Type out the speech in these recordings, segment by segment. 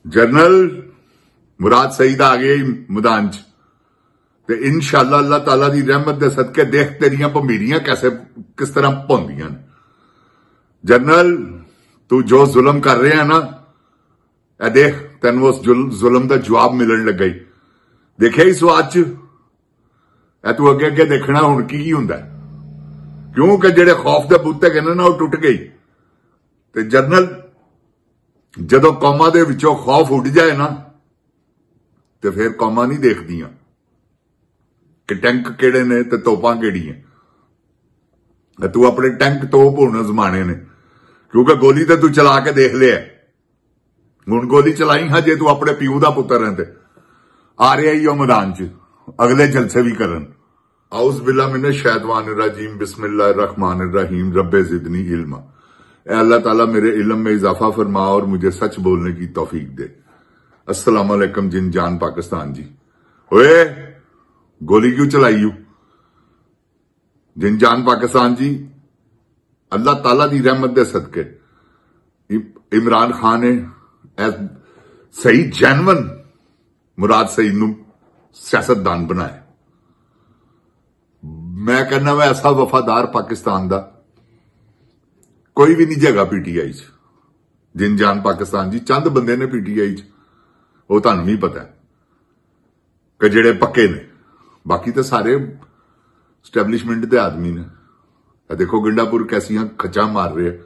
General मुराद सईद आ गए मैदान च ते इंशाअल्लाह अल्लाह ताला दी रहमत दे सदके देख तेरियां भमीरियां किस तरह भौंदियां ने। जनरल तू जो जुल्म कर रहे है ना, ए देख तेन उस जुल्म का जवाब मिलन लगा ही। देखिया इस बात च ए तू अगे अगे देखना हुण की हुंदा है, क्योंकि जेड़े खौफ दे बूते कहने ना वो टुट गई। ते जनरल जदों कौमां दे विचों खौफ उड़ जाए ना ते फिर कौमां नहीं देखदियां कि टैंक किहड़े ने ते तोपां किहड़ियां। तू अपने टैंक तोप हुण जमाने ने, क्योंकि गोली तो तू चला के देख लिया, हुण गोली चलाई हां जे तू अपने प्यू दा पुत्तर है ते आ रहा ही मैदान च अगले जलसे भी करन। औज़ बिल्लाहि मिनश शैतानिर रजीम बिस्मिल्लाहिर रहमानिर रहीम रब्बे ज़िदनी इल्मा। अल्लाह ताला मेरे इल्म में इजाफा फरमा और मुझे सच बोलने की तौफीक दे। अस्सलाम वालेकुम जिन जान पाकिस्तान जी। ओए गोली क्यों चलाई यू? जिन जान पाकिस्तान जी, अल्लाह ताला दी रहमत दे सदके इमरान खान ने सही जैनवन मुराद सईद नूं सियासतदान बनाया। मैं कहना वा ऐसा वफादार पाकिस्तान दा कोई भी नहीं जगह पीटीआई च। जिन जान पाकिस्तान जी चंद बंदे ने पीटीआई च, वो तुहानूं नहीं पता कि जेड़े पक्के ने, बाकी तो सारे स्टैबलिशमेंट के आदमी ने। देखो गंडापुर कैसियां खचा मार रहे हैं,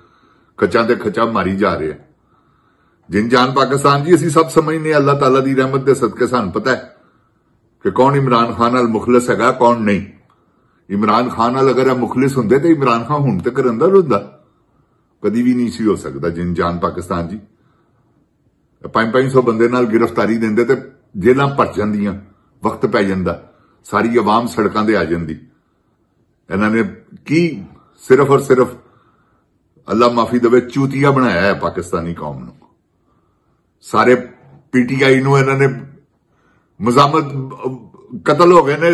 खचा ते खचा मारी जा रहे हैं। जिन जान पाकिस्तान जी असीं सब समझने अल्लाह ताला दी रहमत दे सदके सानूं पता है कि कौन इमरान खान नाल मुखलिस हैगा कौन नहीं। इमरान खान नाल अगर मुखलिस हुंदे ते इमरान खान हुण तक अंदर हुंदा, कदी भी नहीं सी हो सकदा। जिन जान पाकिस्तान जी 500 बंदे नाल गिरफ्तारी देंदे ते जेलां भर जांदियां, वक्त पै जांदा, सारी अवाम सड़कां ते आ जांदी। इन्हां ने की सिर्फ और सिर्फ अल्लाह माफी देवे चूतिया बनाया है पाकिस्तानी कौम नूं। सारे पीटीआई नूं इन्हां ने मुजामत कतल हो गए ने,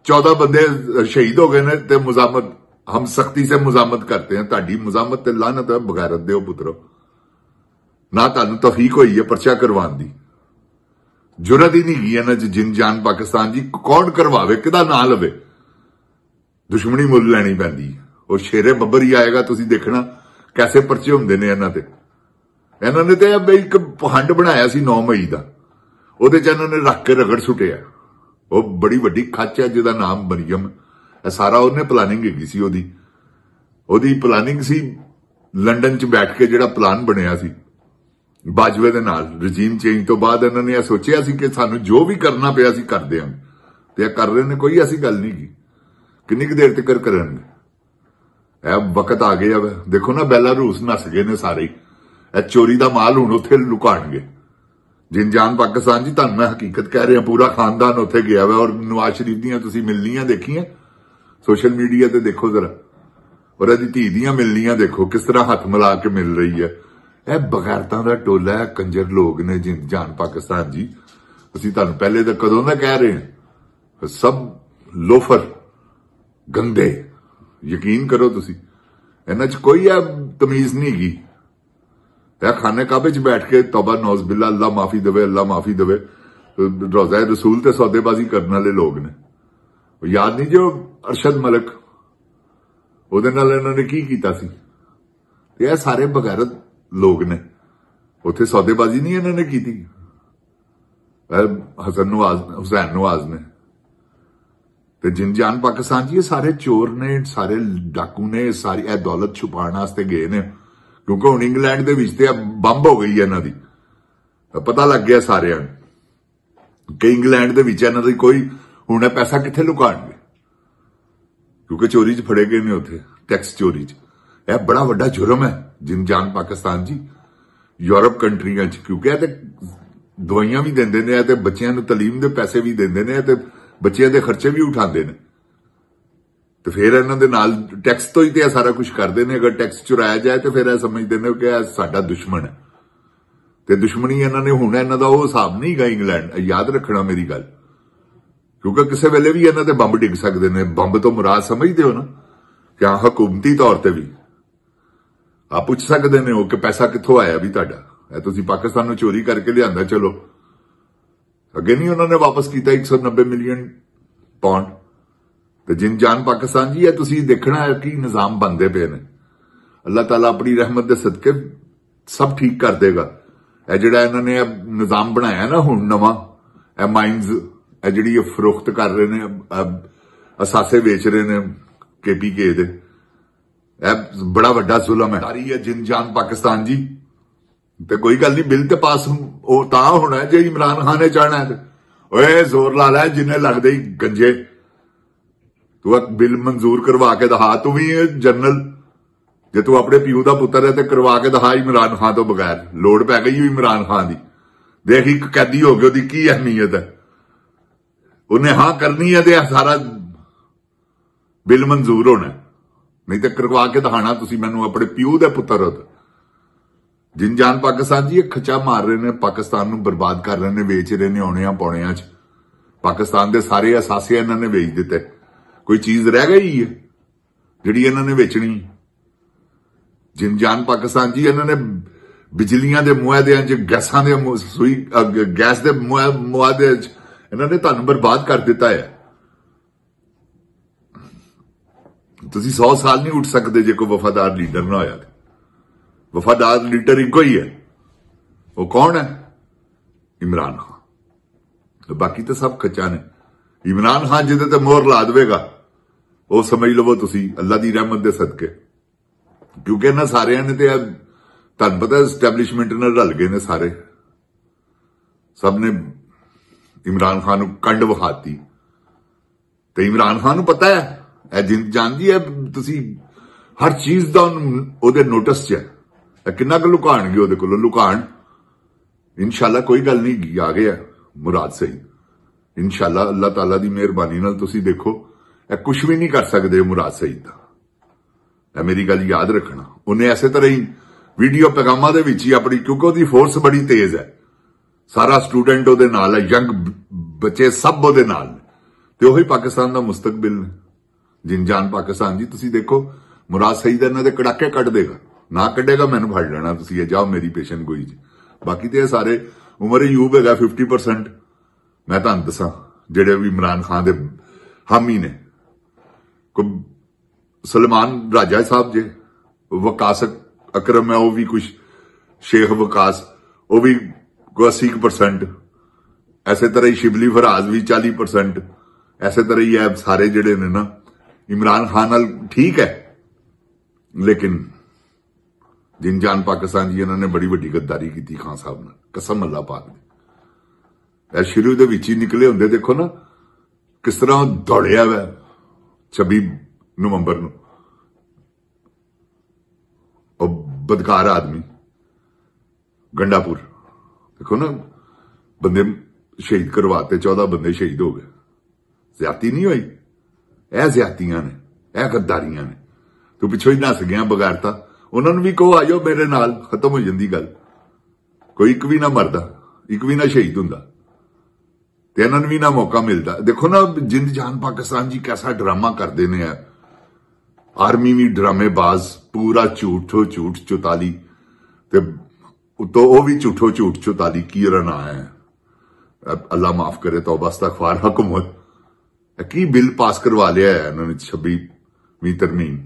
14 बंदे शहीद हो गए ने ते मुजामत हम सख्ती से मुजामत करते हैं। ताड़ी मुजामत ते लानत है बगैरत दे पुत्रो, ना तुहानूं तौफीक होई है पर्चा करवाने दी, जुरत ही नहीं गई इन्हां च। जिन जान पाकिस्तान जी कौन करवावे, किहदा नां लवे, दुश्मनी मुल लैनी पैंदी। वो शेरे बब्बर ही आएगा, तुसीं देखना कैसे पर्चे हुंदे ने इन्हां ते। इन्हां ने ते एक पखंड बनाया सी 9 मई दा, ਉਹਦੇ ਚ ਇਹਨਾਂ ਨੇ ਰੱਖ ਕੇ ਰਗੜ ਸੁੱਟਿਆ। ਉਹ ਬੜੀ ਵੱਡੀ ਖੱਚ ਹੈ ਜਿਹਦਾ ਨਾਮ ਮਰੀਮ। ਇਹ ਸਾਰਾ ਉਹਨੇ ਪਲਾਨਿੰਗ ਹੈਗੀ ਸੀ, ਉਹਦੀ ਪਲਾਨਿੰਗ ਸੀ। ਲੰਡਨ ਚ ਬੈਠ ਕੇ ਜਿਹੜਾ ਪਲਾਨ ਬਣਿਆ ਸੀ ਬਾਜਵੇ ਦੇ ਨਾਲ, ਰਜੀਮ ਚੇਂਜ ਤੋਂ ਬਾਅਦ ਇਹਨਾਂ ਨੇ ਇਹ ਸੋਚਿਆ ਸੀ ਕਿ ਸਾਨੂੰ ਜੋ ਵੀ ਕਰਨਾ ਪਿਆ ਸੀ ਕਰ ਦਿਆਂਗੇ, ਤੇ ਇਹ ਕਰ ਰਹੇ ਨੇ। ਕੋਈ ਐਸੀ ਗੱਲ ਨਹੀਂ ਗੀ, ਕਿੰਨੀ ਕੁ ਦੇਰ ਤੱਕ ਕਰਨਗੇ। ਇਹ ਵਕਤ ਆ ਗਿਆ ਵਾ। ਦੇਖੋ ਨਾ ਬੈਲਾਰੂਸ ਨੱਸ ਗਏ ਨੇ ਸਾਰੇ, ਇਹ ਚੋਰੀ ਦਾ ਮਾਲ ਹੁਣ ਉੱਥੇ ਲੁਕਾਣਗੇ। जिन जान पाकिस्तान जी तुहानूं मैं हकीकत कह रहा, पूरा खानदान उत्थे गया वा। और नवाज शरीफ दियां तुसीं मिलनियां देखियां सोशल मीडिया ते, देखो जरा, और इहदी धी दियां मिलनियां देखो किस तरह हथ मिला के मिल रही है। यह बगैरतां दा टोला है, कंजर लोग ने जिन जान पाकिस्तान जी। असीं तुहानूं पहले तो कदों दा कह रहे हैं, सब लोफर गंदे, यकीन करो तुसीं, इन्हां च कोई तमीज नहीं गी। खाने काबे च बैठ के तौबा नौज बिल्ला, अल्लाह माफी देवे, अल्लाह माफी देवे, रोज़ा रसूल ते सौदेबाजी करने वाले लोग ने। याद नहीं जो अरशद मलिक, उहदे नाल इन्हां ने की कीता सी। ते ये सारे बगैरत लोग ने, उत्थे सौदेबाजी नहीं इन्हां ने कीती। हुसैन नवाज ने ते जिन जान पाकिस्तान जी, ये सारे चोर ने, सारे डाकू ने, सारी यह दौलत छुपाने वास्ते गए ने। क्योंकि हुण इंग्लैंड दे विच ते बंब हो गई है इन्हां दी, पता लग गया सारिआं नूं कि इंग्लैंड दे विच इन्हां दी कोई हुण पैसा कित्थे लुकाणगे, क्योंकि चोरी च फड़े गए ने उत्थे, टैक्स चोरी च। यह बड़ा वड्डा जुर्म है जिन जान पाकिस्तान जी यूरोप कंट्रियां च, क्योंकि यह ते दवाइयां भी देंदे ने ते बच्चिआं नूं तलीम दे पैसे भी देंदे ने ते बच्चिआं दे खर्चे भी उठांदे ने। तो फिर इन्हां दे नाल टैक्स तो ही तो सारा कुछ करते हैं। अगर टैक्स चुराया जाए तो फिर समझते हैं कि साडा दुश्मन है, तो दुश्मनी इन्हां ने हुण इन्हां दा ओह हिसाब नहीं गा इंग्लैंड। याद रखना मेरी गल, क्योंकि किसी वेले भी इन्हां ते बंब डिग सकते हैं। बंब तो मुराद समझते हो ना, क्या हुकूमती तौर पर भी आप पूछ सकते हैं कि पैसा कित्थों आया भी तुहाडा। ਇਹ ਤੁਸੀਂ ਪਾਕਿਸਤਾਨ ਨੂੰ ਚੋਰੀ ਕਰਕੇ ਲਿਆਂਦਾ। ਚਲੋ ਅੱਗੇ ਨਹੀਂ ਉਹਨਾਂ ਨੇ ਵਾਪਸ ਕੀਤਾ 190 ਮਿਲੀਅਨ ਪੌਂਡ। ਤੇ ਜਿਨ ਜਾਨ ਪਾਕਿਸਤਾਨ ਜੀ, ਇਹ ਤੁਸੀਂ ਦੇਖਣਾ ਹੈ ਕਿ ਨਿਜ਼ਾਮ ਬਣਦੇ ਪਏ ਨੇ। ਅੱਲਾਹ ਤਾਲਾ ਆਪਣੀ ਰਹਿਮਤ ਦੇ ਸਦਕੇ ਸਭ ਠੀਕ ਕਰ ਦੇਗਾ। ਇਹ ਜਿਹੜਾ ਇਹਨਾਂ ਨੇ ਨਿਜ਼ਾਮ ਬਣਾਇਆ ਨਾ ਹੁਣ ਨਵਾਂ, ਇਹ ਮਾਈਨਸ ਇਹ ਜਿਹੜੀ ਫਰੋਖਤ ਕਰ ਰਹੇ ਨੇ, ਅਸਾਸੇ ਵੇਚ ਰਹੇ ਨੇ KPK ਦੇ, ਇਹ ਬੜਾ ਵੱਡਾ ਜ਼ੁਲਮ ਹੈ। ਸਾਰੀ ਹੈ ਜਿਨ ਜਾਨ ਪਾਕਿਸਤਾਨ ਜੀ। ਤੇ ਕੋਈ ਗੱਲ ਨਹੀਂ, ਬਿੱਲ ਤੇ ਪਾਸ ਉਹ ਤਾਂ ਹੋਣਾ ਜੇ ਇਮਰਾਨ ਖਾਨ ਨੇ ਚਾਹਣਾ ਤੇ ਓਏ ਜ਼ੋਰ ਲਾ ਲੈ ਜਿੰਨੇ ਲੱਗਦੇ ਹੀ ਗੰਜੇ। ਤੂੰ ਬਿੱਲ ਮਨਜ਼ੂਰ ਕਰਵਾ ਕੇ ਦਿਖਾ, ਤੂੰ ਵੀ ਜਨਰਲ, ਜੇ ਤੂੰ ਆਪਣੇ ਪਿਓ ਦਾ ਪੁੱਤਰ ਹੈ ਤੇ ਕਰਵਾ ਕੇ ਦਿਖਾ ਇਮਰਾਨ ਖਾਨ ਤੋਂ ਬਗੈਰ। ਲੋੜ ਪੈ ਗਈ ਇਮਰਾਨ ਖਾਨ ਦੀ, ਦੇਖ ਇੱਕ ਕੈਦੀ ਹੋ ਗਿਆ, ਉਹਦੀ ਕੀ ਅਹਿਮੀਅਤ ਹੈ। ਉਹਨੇ ਹਾਂ ਕਰਨੀ ਹੈ ਤੇ ਸਾਰਾ ਬਿੱਲ ਮਨਜ਼ੂਰ ਹੋਣਾ, ਨਹੀਂ ਤੇ ਕਰਵਾ ਕੇ ਦਿਖਾਣਾ ਤੁਸੀਂ ਮੈਨੂੰ ਆਪਣੇ ਪਿਓ ਦੇ ਪੁੱਤਰ ਹੋ। ਜਿਨ ਜਾਨ ਪਾਕਿਸਤਾਨ ਜੀ ਇਹ ਖਚਾ ਮਾਰ ਰਹੇ ਨੇ, ਪਾਕਿਸਤਾਨ ਨੂੰ ਬਰਬਾਦ ਕਰ ਰਹੇ ਨੇ, ਵੇਚ ਰਹੇ ਨੇ ਔਣਿਆਂ ਪੌਣਿਆਂ 'ਚ। ਪਾਕਿਸਤਾਨ ਦੇ ਸਾਰੇ ਅਸਾਸੇ ਇਹਨਾਂ ਨੇ ਵੇਚ ਦਿੱਤੇ। ਕੋਈ ਚੀਜ਼ ਰਹਿ ਗਈ ਹੈ ਜਿਹੜੀ ਇਹਨਾਂ ਨੇ ਵੇਚਣੀ? ਜਿਨ ਜਾਨ ਪਾਕਿਸਤਾਨ ਜੀ ਇਹਨਾਂ ਨੇ ਬਿਜਲੀਆਂ ਦੇ ਮੁਆਦਿਆਂ 'ਚ, ਗੈਸਾਂ ਦੇ ਗੈਸ ਦੇ ਮੁਆਦਿਆਂ 'ਚ ਇਹਨਾਂ ਨੇ ਤੁਹਾਨੂੰ ਬਰਬਾਦ ਕਰ ਦਿੱਤਾ ਹੈ। ਤੁਸੀਂ 100 ਸਾਲ ਨਹੀਂ ਉੱਠ ਸਕਦੇ ਜੇ ਕੋਈ ਵਫਾਦਾਰ ਲੀਡਰ ਨਾ ਹੋਇਆ। ਵਫਾਦਾਰ ਲੀਡਰ ਇੱਕੋ ਹੀ ਹੈ, ਉਹ ਕੌਣ ਹੈ? ਇਮਰਾਨ ਖਾਨ। ਬਾਕੀ ਤਾਂ ਸਭ ਖੱਚਾ ਨੇ। ਇਮਰਾਨ ਖਾਨ ਜਿਹਦੇ ਤੇ ਮੋਹਰ ਲਾ ਦੇਵੇਗਾ ਉਹ ਸਮਝ ਲਵੋ ਤੁਸੀਂ ਅੱਲਾ ਦੀ ਰਹਿਮਤ ਦੇ ਸਦਕੇ, ਕਿਉਂਕਿ ਇਹਨਾਂ ਸਾਰਿਆਂ ਨੇ ਤੇ ਤੁਹਾਨੂੰ ਪਤਾ ਐਸਟੈਬਲਿਸ਼ਮੈਂਟ ਨਾਲ ਰਲ ਗਏ ਨੇ ਸਾਰੇ, ਸਭ ਨੇ ਇਮਰਾਨ ਖਾਨ ਨੂੰ ਕੰਡ ਵਿਖਾਤੀ। ਤੇ ਇਮਰਾਨ ਖਾਨ ਨੂੰ ਪਤਾ ਹੈ ਇਹ ਜਿੰਦ ਜਾਣਦੀ ਹੈ, ਤੁਸੀਂ ਹਰ ਚੀਜ਼ ਦਾ ਉਹਦੇ ਨੋਟਿਸ 'ਚ ਹੈ। ਕਿੰਨਾ ਕੁ ਲੁਕਾਣਗੇ ਉਹਦੇ ਕੋਲੋਂ? ਲੁਕਾਣ ਇਨਸ਼ਾਅੱਲਾ, ਕੋਈ ਗੱਲ ਨਹੀਂ, ਆ ਗਿਆ ਮੁਰਾਦ ਸਹੀ ਇਨਸ਼ਾਅੱਲਾ। ਅੱਲਾਹ ਤਾਲਾ ਦੀ ਮਿਹਰਬਾਨੀ ਨਾਲ ਤੁਸੀਂ ਦੇਖੋ ਇਹ ਕੁਝ ਵੀ ਨਹੀਂ ਕਰ ਸਕਦੇ ਮੁਰਾਦ ਸਹੀ ਦਾ। ਇਹ ਮੇਰੀ ਗੱਲ ਯਾਦ ਰੱਖਣਾ। ਉਹਨੇ ਐਸੇ ਤਰ੍ਹਾਂ ਹੀ ਵੀਡੀਓ ਪੈਗਾਮਾਂ ਦੇ ਵਿੱਚ ਹੀ ਆਪਣੀ, ਕਿਉਂਕਿ ਉਹਦੀ ਫੋਰਸ ਬੜੀ ਤੇਜ਼ ਹੈ, ਸਾਰਾ ਸਟੂਡੈਂਟ ਉਹਦੇ ਨਾਲ ਹੈ, ਯੰਗ ਬੱਚੇ ਸਭ ਉਹਦੇ ਨਾਲ ਨੇ, ਤੇ ਉਹੀ ਪਾਕਿਸਤਾਨ ਦਾ ਮੁਸਤਕਬਿਲ ਨੇ। ਜਿਨ ਜਾਨ ਪਾਕਿਸਤਾਨ ਜੀ, ਤੁਸੀਂ ਦੇਖੋ ਮੁਰਾਦ ਸਈਦ ਇਹਨਾਂ ਦੇ ਕੜਾਕੇ ਕੱਢ ਦੇਗਾ, ਨਾ ਕੱਢੇਗਾ ਮੈਨੂੰ ਫੜ ਲੈਣਾ ਤੁਸੀਂ, ਇਹ ਜਾਓ ਮੇਰੀ ਪੇਸ਼ੈਂਟ ਗੋਈ ਜੀ। ਬਾਕੀ ਤੇ ਇਹ ਸਾਰੇ ਉਮਰ ਯੂਬ ਹੈਗਾ 50%। ਮੈਂ ਤੁਹਾਨੂੰ ਦੱਸਾਂ ਜਿਹੜੇ ਵੀ ਇਮਰਾਨ ਖਾਨ ਦੇ ਹਾਮੀ ਨੇ, ਸਲਮਾਨ ਰਾਜਾ ਸਾਹਿਬ ਜੇ, ਵਕਾਸ ਅਕਰਮ ਹੈ ਉਹ ਵੀ ਕੁਛ, ਸ਼ੇਖ ਵਕਾਸ ਉਹ ਵੀ 80%, ਐਸੇ ਤਰ੍ਹਾਂ ਹੀ ਸ਼ਿਬਲੀ ਫਰਾਜ਼ ਵੀ 40%। ਐਸੇ ਤਰ੍ਹਾਂ ਹੀ ਇਹ ਸਾਰੇ ਜਿਹੜੇ ਨੇ ਨਾ ਇਮਰਾਨ ਖਾਨ ਨਾਲ ਠੀਕ ਹੈ, ਲੇਕਿਨ ਜਿਨ ਜਾਨ ਪਾਕਿਸਤਾਨ ਜੀ ਇਹਨਾਂ ਨੇ ਬੜੀ ਵੱਡੀ ਗੱਦਾਰੀ ਕੀਤੀ ਖਾਨ ਸਾਹਿਬ ਨਾਲ, ਕਸਮ ਅੱਲਾ ਪਾਕ ਦੀ। ਇਹ ਸ਼ੁਰੂ ਦੇ ਵਿੱਚ ਹੀ ਨਿਕਲੇ ਹੁੰਦੇ, ਦੇਖੋ ਨਾ ਕਿਸ ਤਰ੍ਹਾਂ ਦੌੜਿਆ ਵਾ 26 ਨਵੰਬਰ ਨੂੰ, ਉਹ ਬਦਕਾਰ ਆਦਮੀ ਗੰਡਾਪੁਰ, ਦੇਖੋ ਨਾ ਬੰਦੇ ਸ਼ਹੀਦ ਕਰਵਾਤੇ, 14 ਬੰਦੇ ਸ਼ਹੀਦ ਹੋ ਗਏ। ਜ਼ਿਆਦਤੀ ਨਹੀਂ ਹੋਈ? ਇਹ ਜ਼ਿਆਦਤੀਆਂ ਨੇ, ਇਹ ਗੱਦਾਰੀਆਂ ਨੇ। ਤੂੰ ਪਿੱਛੋਂ ਹੀ ਨੱਸ ਗਿਆ ਬਗੈਰਤਾ। ਉਹਨਾਂ ਨੂੰ ਵੀ ਕਹੋ ਆ ਜਾਓ ਮੇਰੇ ਨਾਲ, ਖਤਮ ਹੋ ਜਾਂਦੀ ਗੱਲ। ਕੋਈ ਇੱਕ ਵੀ ਨਾ ਮਰਦਾ, ਇੱਕ ਵੀ ਨਾ ਸ਼ਹੀਦ ਹੁੰਦਾ, ਤੇ ਇਹਨਾਂ ਨੂੰ ਵੀ ਨਾ ਮੌਕਾ ਮਿਲਦਾ। ਦੇਖੋ ਨਾ ਜਿੰਦ ਜਾਨ ਪਾਕਿਸਤਾਨ ਜੀ ਕੈਸਾ ਡਰਾਮਾ ਕਰਦੇ ਨੇ। ਆਰਮੀ ਵੀ ਡਰਾਮੇਬਾਜ਼, ਪੂਰਾ ਝੂਠੋ ਝੂਠ ਚੁਤਾਲੀ, ਤੇ ਉਤੋਂ ਉਹ ਵੀ ਝੂਠੋ ਝੂਠ ਚੁਤਾਲੀ। ਕੀ ਰਨਾ ਹੈ, ਅੱਲਾ ਮਾਫ ਕਰੇ, ਤੌਬਾ ਇਸਤਗਫਾਰ। ਹਕੂਮਤ ਕੀ ਬਿੱਲ ਪਾਸ ਕਰਵਾ ਲਿਆ ਹੈ ਇਹਨਾਂ ਨੇ 26ਵੀਂ ਤਰਮੀਮ।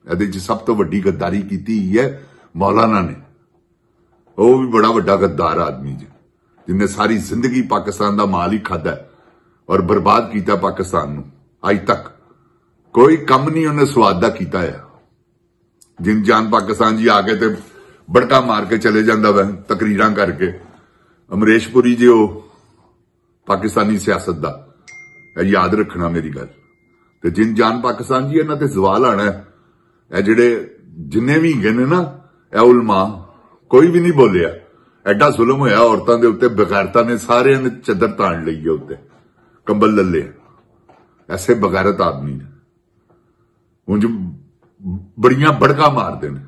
ਇਹਦੇ 'ਚ ਸਭ ਤੋਂ ਵੱਡੀ ਗੱਦਾਰੀ ਕੀਤੀ ਹੈ ਮੌਲਾਨਾ ਨੇ। ਉਹ ਵੀ ਬੜਾ ਵੱਡਾ ਗੱਦਾਰ ਆਦਮੀ ਜੀ, ਜਿਨੇ ਸਾਰੀ ਜ਼ਿੰਦਗੀ ਪਾਕਿਸਤਾਨ ਦਾ ਮਾਲ ਹੀ ਖਾਦਾ ਔਰ ਬਰਬਾਦ ਕੀਤਾ ਪਾਕਿਸਤਾਨ ਨੂੰ। ਅੱਜ ਤੱਕ ਕੋਈ ਕੰਮ ਨਹੀਂ ਉਹਨੇ ਸਵਾਦ ਦਾ ਕੀਤਾ ਹੈ। ਜਿਨ ਜਾਨ ਪਾਕਿਸਤਾਨ ਜੀ ਆ ਕੇ ਤੇ ਬੜਕਾ ਮਾਰ ਕੇ ਚਲੇ ਜਾਂਦਾ ਵੈ, ਤਕਰੀਰਾਂ ਕਰਕੇ। ਅਮਰੇਸ਼ਪੁਰੀ ਜੀ ਉਹ ਪਾਕਿਸਤਾਨੀ ਸਿਆਸਤ ਦਾ, ਯਾਦ ਰੱਖਣਾ ਮੇਰੀ ਗੱਲ। ਤੇ ਜਿਨ ਜਾਨ ਪਾਕਿਸਤਾਨ ਜੀ ਇਹਨਾਂ ਤੇ ਸਵਾਲ ਆਣਾ। ਇਹ ਜਿਹੜੇ ਜਿੰਨੇ ਵੀ ਗਏ ਨੇ ਨਾ, ਇਹ ਉਲਮਾ, ਕੋਈ ਵੀ ਨਹੀਂ ਬੋਲਿਆ। ਐਡਾ ਜ਼ੁਲਮ ਹੋਇਆ ਔਰਤਾਂ ਦੇ ਉੱਤੇ, ਬਗੈਰਤਾਂ ਨੇ ਸਾਰਿਆਂ ਨੇ ਚੱਦਰ ਤਾਣ ਲਈ ਹੈ ਉੱਤੇ, ਕੰਬਲ ਲੱਲੇ। ਐਸੇ ਬਗੈਰਤ ਆਦਮੀ ਨੇ ਉਂਝ ਬੜੀਆਂ ਬੜਕਾ ਮਾਰਦੇ ਨੇ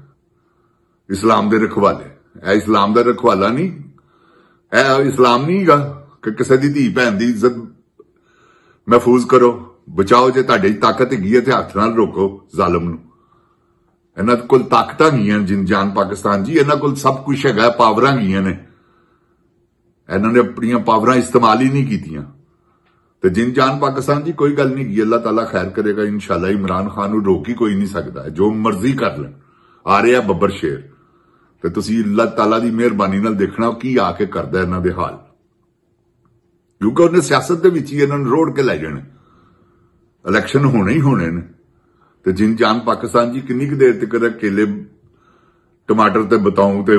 ਇਸਲਾਮ ਦੇ ਰਖਵਾਲੇ। ਇਹ ਇਸਲਾਮ ਦਾ ਰਖਵਾਲਾ ਨਹੀਂ, ਇਹ ਇਸਲਾਮ ਨਹੀਂ ਹੈਗਾ ਕਿ ਕਿਸੇ ਦੀ ਧੀ ਭੈਣ ਦੀ ਇੱਜ਼ਤ ਮਹਿਫੂਜ਼ ਕਰੋ, ਬਚਾਓ। ਜੇ ਤੁਹਾਡੇ ਤਾਕਤ ਹੈਗੀ ਹੈ ਤੇ ਹੱਥ ਨਾਲ ਰੋਕੋ ਜ਼ਾਲਮ ਨੂੰ। ਇਹਨਾਂ ਕੋਲ ਤਾਕਤਾਂ ਗਈਆਂ ਜਿੰਨ ਜਾਨ ਪਾਕਿਸਤਾਨ ਜੀ, ਇਹਨਾਂ ਕੋਲ ਸਭ ਕੁਝ ਹੈਗਾ, ਪਾਵਰਾਂ ਗਈਆਂ ਨੇ, ਇਹਨਾਂ ਨੇ ਆਪਣੀਆਂ ਪਾਵਰਾਂ ਇਸਤੇਮਾਲ ਹੀ ਨਹੀਂ ਕੀਤੀਆਂ। ਤੇ ਜਿੰਨ ਜਾਨ ਪਾਕਿਸਤਾਨ ਜੀ ਕੋਈ ਗੱਲ ਨਹੀਂ ਗੀ, ਅੱਲਾਹ ਤਾਲਾ ਖੈਰ ਕਰੇਗਾ ਇਨਸ਼ਾਅੱਲਾ। ਇਮਰਾਨ ਖਾਨ ਨੂੰ ਰੋਕ ਹੀ ਕੋਈ ਨਹੀਂ ਸਕਦਾ, ਜੋ ਮਰਜ਼ੀ ਕਰ ਲੈਣ। ਆ ਰਿਹਾ ਬੱਬਰ ਸ਼ੇਰ, ਤੇ ਤੁਸੀਂ ਅੱਲਾਹ ਤਾਲਾ ਦੀ ਮਿਹਰਬਾਨੀ ਨਾਲ ਦੇਖਣਾ ਕੀ ਆ ਕੇ ਕਰਦਾ ਇਹਨਾਂ ਦੇ ਹਾਲ, ਕਿਉਂਕਿ ਉਹਨੇ ਸਿਆਸਤ ਦੇ ਵਿੱਚ ਹੀ ਇਹਨਾਂ ਨੂੰ ਰੋੜ ਕੇ ਲੈ ਜਾਣਾ। ਇਲੈਕਸ਼ਨ ਹੋਣੇ ਹੀ ਹੋਣੇ ਨੇ। ਤੇ ਜਿੰਨ ਜਾਨ ਪਾਕਿਸਤਾਨ ਜੀ ਕਿੰਨੀ ਕੁ ਦੇਰ ਤੱਕ ਕੇਲੇ ਟਮਾਟਰ ਤੇ ਬਤਾਉ ਤੇ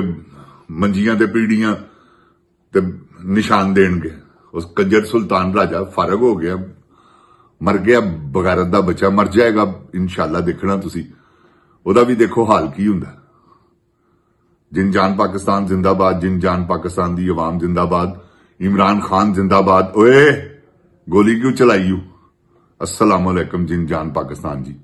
ਮੰਜੀਆਂ ਤੇ ਪੀੜੀਆਂ ਤੇ ਨਿਸ਼ਾਨ ਦੇਣਗੇ। ਉਸ ਕੰਜਰ ਸੁਲਤਾਨ ਰਾਜਾ ਫਾਰਗ ਹੋ ਗਿਆ, ਮਰ ਗਿਆ, ਬਗਾਰਤ ਦਾ ਬੱਚਾ ਮਰ ਜਾਏਗਾ ਇਨਸ਼ਾਅੱਲਾ। ਦੇਖਣਾ ਤੁਸੀਂ ਉਹਦਾ ਵੀ ਦੇਖੋ ਹਾਲ ਕੀ ਹੁੰਦਾ। ਜਿੰਨ ਜਾਨ ਪਾਕਿस्तान जिंदाबाद, जिन जान पाकिस्तान दी अवाम जिंदाबाद, इमरान खान जिंदाबाद। ओए गोली क्यों चलाई? अस्सलाम वालेकुम जिन जान पाकिस्तान जी।